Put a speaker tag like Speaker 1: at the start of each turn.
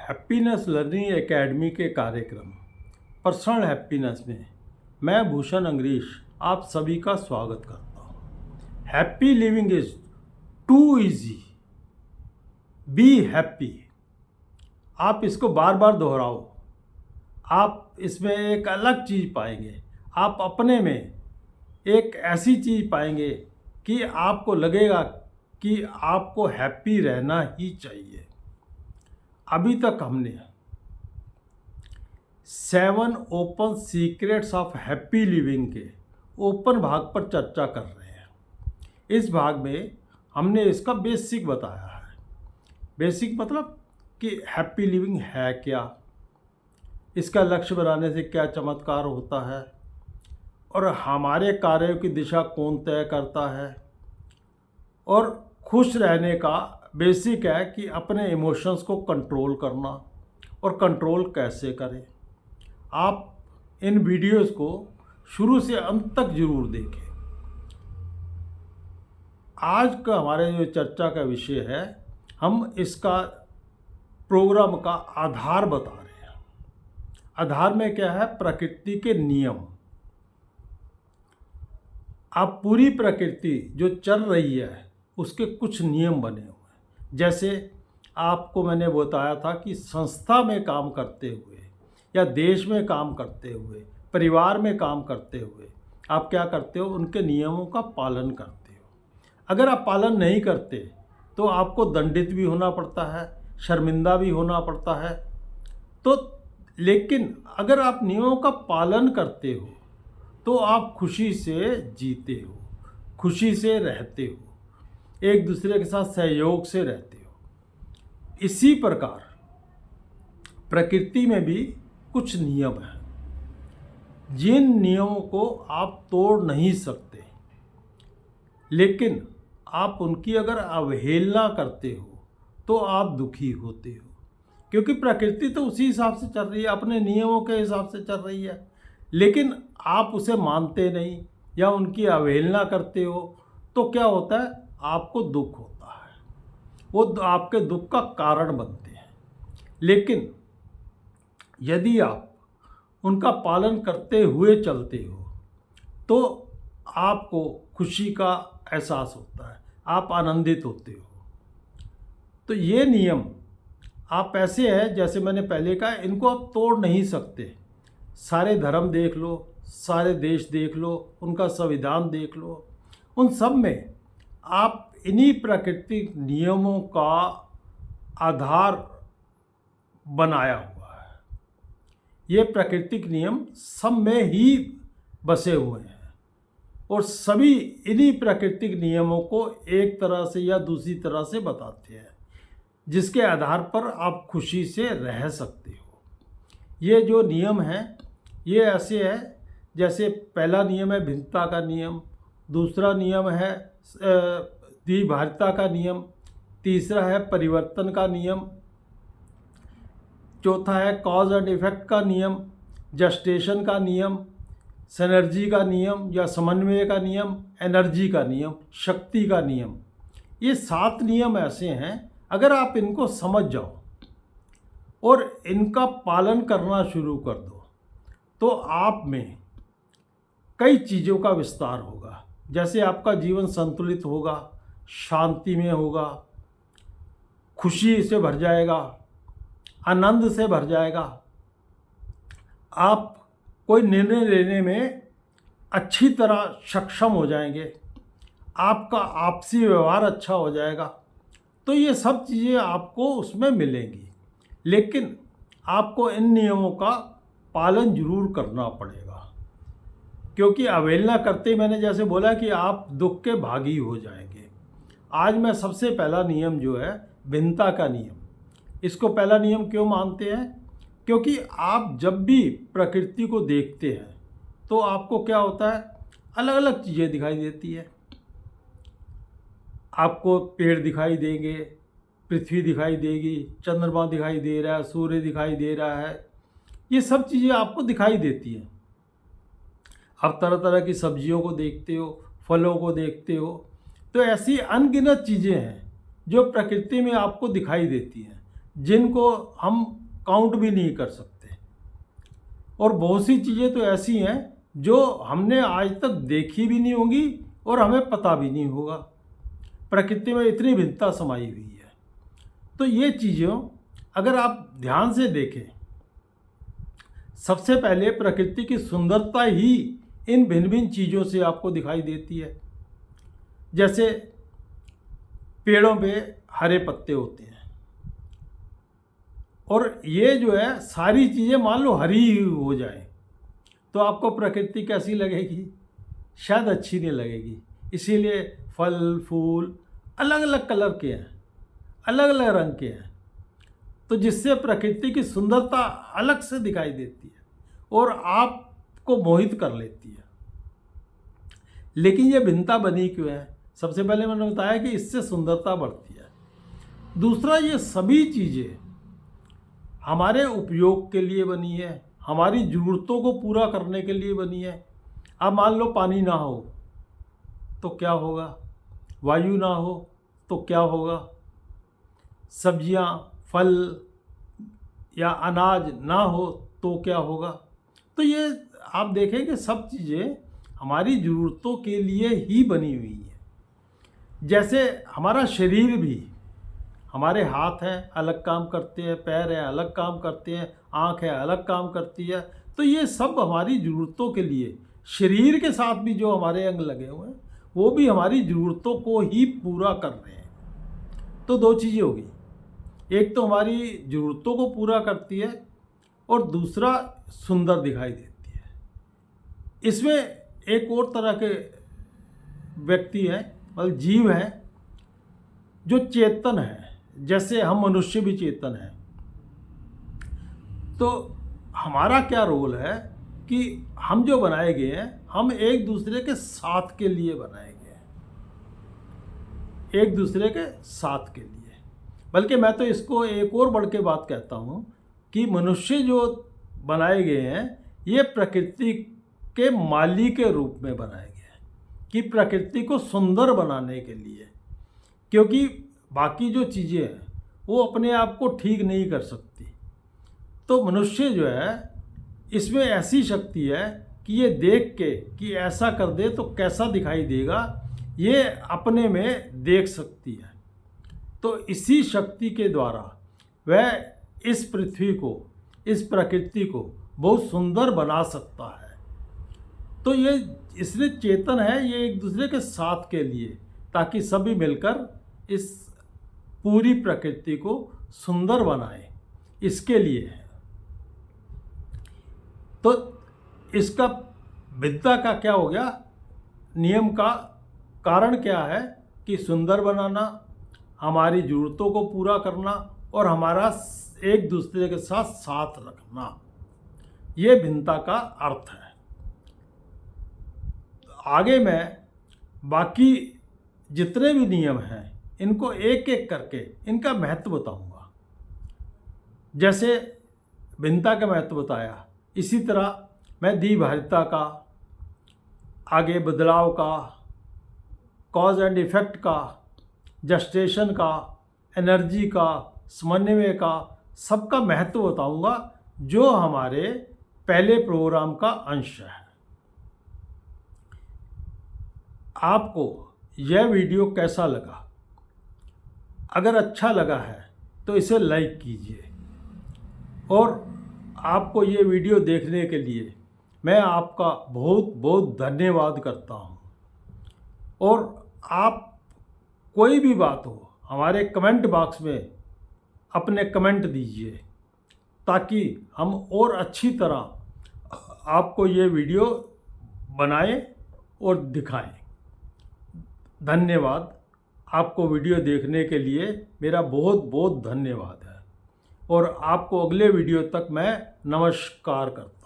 Speaker 1: Happiness learning academy के कार्यक्रम personal happiness में मैं भूषण अंग्रीश आप सभी का स्वागत करता हूँ। Happy living is too easy, be happy. आप इसको बार बार दोहराओ, आप इसमें एक अलग चीज़ पाएंगे। आप अपने में एक ऐसी चीज़ पाएंगे कि आपको लगेगा कि आपको हैप्पी रहना ही चाहिए। अभी तक हमने 7 open secrets of happy living के ओपन भाग पर चर्चा कर रहे हैं। इस भाग में हमने इसका बेसिक बताया है। बेसिक मतलब कि हैप्पी लिविंग है क्या, इसका लक्ष्य बनाने से क्या चमत्कार होता है और हमारे कार्यों की दिशा कौन तय करता है, और खुश रहने का बेसिक है कि अपने इमोशंस को कंट्रोल करना और कंट्रोल कैसे करें। आप इन वीडियोस को शुरू से अंत तक जरूर देखें। आज का हमारे जो चर्चा का विषय है, हम इसका प्रोग्राम का आधार बता रहे हैं। आधार में क्या है? प्रकृति के नियम। आप पूरी प्रकृति जो चल रही है उसके कुछ नियम बने हुए हैं। जैसे आपको मैंने बताया था कि संस्था में काम करते हुए या देश में काम करते हुए, परिवार में काम करते हुए आप क्या करते हो? उनके नियमों का पालन करते हो। अगर आप पालन नहीं करते तो आपको दंडित भी होना पड़ता है, शर्मिंदा भी होना पड़ता है। लेकिन अगर आप नियमों का पालन करते हो तो आप खुशी से जीते हो, खुशी से रहते हो, एक दूसरे के साथ सहयोग से रहते हो। इसी प्रकार प्रकृति में भी कुछ नियम हैं जिन नियमों को आप तोड़ नहीं सकते, लेकिन आप उनकी अगर अवहेलना करते हो तो आप दुखी होते हो, क्योंकि प्रकृति तो उसी हिसाब से चल रही है, अपने नियमों के हिसाब से चल रही है। लेकिन आप उसे मानते नहीं या उनकी अवहेलना करते हो तो क्या होता है? आपको दुख होता है, वो आपके दुख का कारण बनते हैं। लेकिन यदि आप उनका पालन करते हुए चलते हो तो आपको खुशी का एहसास होता है, आप आनंदित होते हो। तो ये नियम आप ऐसे हैं, जैसे मैंने पहले कहा, इनको आप तोड़ नहीं सकते। सारे धर्म देख लो, सारे देश देख लो, उनका संविधान देख लो, उन सब में आप इन्हीं प्राकृतिक नियमों का आधार बनाया हुआ है। ये प्राकृतिक नियम सब में ही बसे हुए हैं और सभी इन्हीं प्राकृतिक नियमों को एक तरह से या दूसरी तरह से बताते हैं, जिसके आधार पर आप खुशी से रह सकते हो। ये जो नियम हैं ये ऐसे है, जैसे पहला नियम है भिन्नता का नियम, दूसरा नियम है द्विभाषिता का नियम, तीसरा है परिवर्तन का नियम, चौथा है कॉज एंड इफेक्ट का नियम, जस्टेशन का नियम, सिनर्जी का नियम या समन्वय का नियम, एनर्जी का नियम, शक्ति का नियम। ये 7 नियम ऐसे हैं, अगर आप इनको समझ जाओ और इनका पालन करना शुरू कर दो तो आप में कई चीज़ों का विस्तार होगा। जैसे आपका जीवन संतुलित होगा, शांति में होगा, खुशी से भर जाएगा, आनंद से भर जाएगा। आप कोई निर्णय लेने में अच्छी तरह सक्षम हो जाएंगे, आपका आपसी व्यवहार अच्छा हो जाएगा। तो ये सब चीज़ें आपको उसमें मिलेंगी, लेकिन आपको इन नियमों का पालन जरूर करना पड़ेगा, क्योंकि अवहेलना करते ही मैंने जैसे बोला कि आप दुख के भागी हो जाएंगे। आज मैं सबसे पहला नियम जो है भिन्नता का नियम, इसको पहला नियम क्यों मानते हैं? क्योंकि आप जब भी प्रकृति को देखते हैं तो आपको क्या होता है? अलग अलग चीज़ें दिखाई देती है। आपको पेड़ दिखाई देंगे, पृथ्वी दिखाई देगी, चंद्रमा दिखाई दे रहा है, सूर्य दिखाई दे रहा है, ये सब चीज़ें आपको दिखाई देती हैं। आप तरह तरह की सब्जियों को देखते हो, फलों को देखते हो, तो ऐसी अनगिनत चीज़ें हैं जो प्रकृति में आपको दिखाई देती हैं। जिनको हम काउंट भी नहीं कर सकते, और बहुत सी चीज़ें तो ऐसी हैं जो हमने आज तक देखी भी नहीं होंगी और हमें पता भी नहीं होगा। प्रकृति में इतनी भिन्नता समाई हुई है। तो ये चीज़ों अगर आप ध्यान से देखें, सबसे पहले प्रकृति की सुंदरता ही इन भिन्न भिन्न चीज़ों से आपको दिखाई देती है। जैसे पेड़ों पे हरे पत्ते होते हैं, और ये जो है सारी चीज़ें मान लो हरी हो जाए तो आपको प्रकृति कैसी लगेगी? शायद अच्छी नहीं लगेगी। इसीलिए फल फूल अलग अलग कलर के हैं, अलग अलग रंग के हैं, तो जिससे प्रकृति की सुंदरता अलग से दिखाई देती है और आपको मोहित कर लेती है। लेकिन ये भिन्नता बनी क्यों है? सबसे पहले मैंने बताया कि इससे सुंदरता बढ़ती है। दूसरा, ये सभी चीज़ें हमारे उपयोग के लिए बनी है, हमारी ज़रूरतों को पूरा करने के लिए बनी है। अब मान लो पानी ना हो तो क्या होगा? वायु ना हो तो क्या होगा? सब्जियां, फल या अनाज ना हो तो क्या होगा? तो ये आप देखें कि सब चीज़ें हमारी ज़रूरतों के लिए ही बनी हुई हैं। जैसे हमारा शरीर भी, हमारे हाथ हैं अलग काम करते हैं, पैर हैं अलग काम करते हैं, आँख है अलग काम करती है, तो ये सब हमारी ज़रूरतों के लिए, शरीर के साथ भी जो हमारे अंग लगे हुए हैं वो भी हमारी ज़रूरतों को ही पूरा कर रहे हैं। तो दो चीज़ें होगी, एक तो हमारी ज़रूरतों को पूरा करती है और दूसरा सुंदर दिखाई देती है। इसमें एक और तरह के व्यक्ति हैं, मतलब जीव हैं, जो चेतन है। जैसे हम मनुष्य भी चेतन हैं। तो हमारा क्या रोल है कि हम जो बनाए गए हैं, हम एक दूसरे के साथ के लिए बनाए गए हैं, एक दूसरे के साथ के लिए। बल्कि मैं तो इसको एक और बढ़ के बात कहता हूँ कि मनुष्य जो बनाए गए हैं ये प्रकृति के माली के रूप में बनाए गए हैं, कि प्रकृति को सुंदर बनाने के लिए। क्योंकि बाकी जो चीज़ें हैं वो अपने आप को ठीक नहीं कर सकती, तो मनुष्य जो है इसमें ऐसी शक्ति है कि ये देख के कि ऐसा कर दे तो कैसा दिखाई देगा, ये अपने में देख सकती है। तो इसी शक्ति के द्वारा वह इस पृथ्वी को, इस प्रकृति को बहुत सुंदर बना सकता है। तो ये इसलिए चेतन है, ये एक दूसरे के साथ के लिए, ताकि सभी मिलकर इस पूरी प्रकृति को सुंदर बनाए, इसके लिए है। तो इसका विद्या का क्या हो गया? नियम का कारण क्या है कि सुंदर बनाना, हमारी ज़रूरतों को पूरा करना और हमारा एक दूसरे के साथ साथ रखना, ये भिन्नता का अर्थ है। आगे मैं बाकी जितने भी नियम हैं इनको एक एक करके इनका महत्व बताऊंगा। जैसे भिन्नता का महत्व बताया, इसी तरह मैं द्विभाषिता का, आगे बदलाव का, कॉज एंड इफ़ेक्ट का, जस्टेशन का, एनर्जी का, समन्वय का, सबका महत्व बताऊंगा, जो हमारे पहले प्रोग्राम का अंश है। आपको यह वीडियो कैसा लगा? अगर अच्छा लगा है तो इसे लाइक कीजिए, और आपको ये वीडियो देखने के लिए मैं आपका बहुत बहुत धन्यवाद करता हूँ। और आप कोई भी बात हो हमारे कमेंट बॉक्स में अपने कमेंट दीजिए, ताकि हम और अच्छी तरह आपको ये वीडियो बनाएं और दिखाएं। धन्यवाद। आपको वीडियो देखने के लिए मेरा बहुत बहुत धन्यवाद है, और आपको अगले वीडियो तक मैं नमस्कार करता हूँ।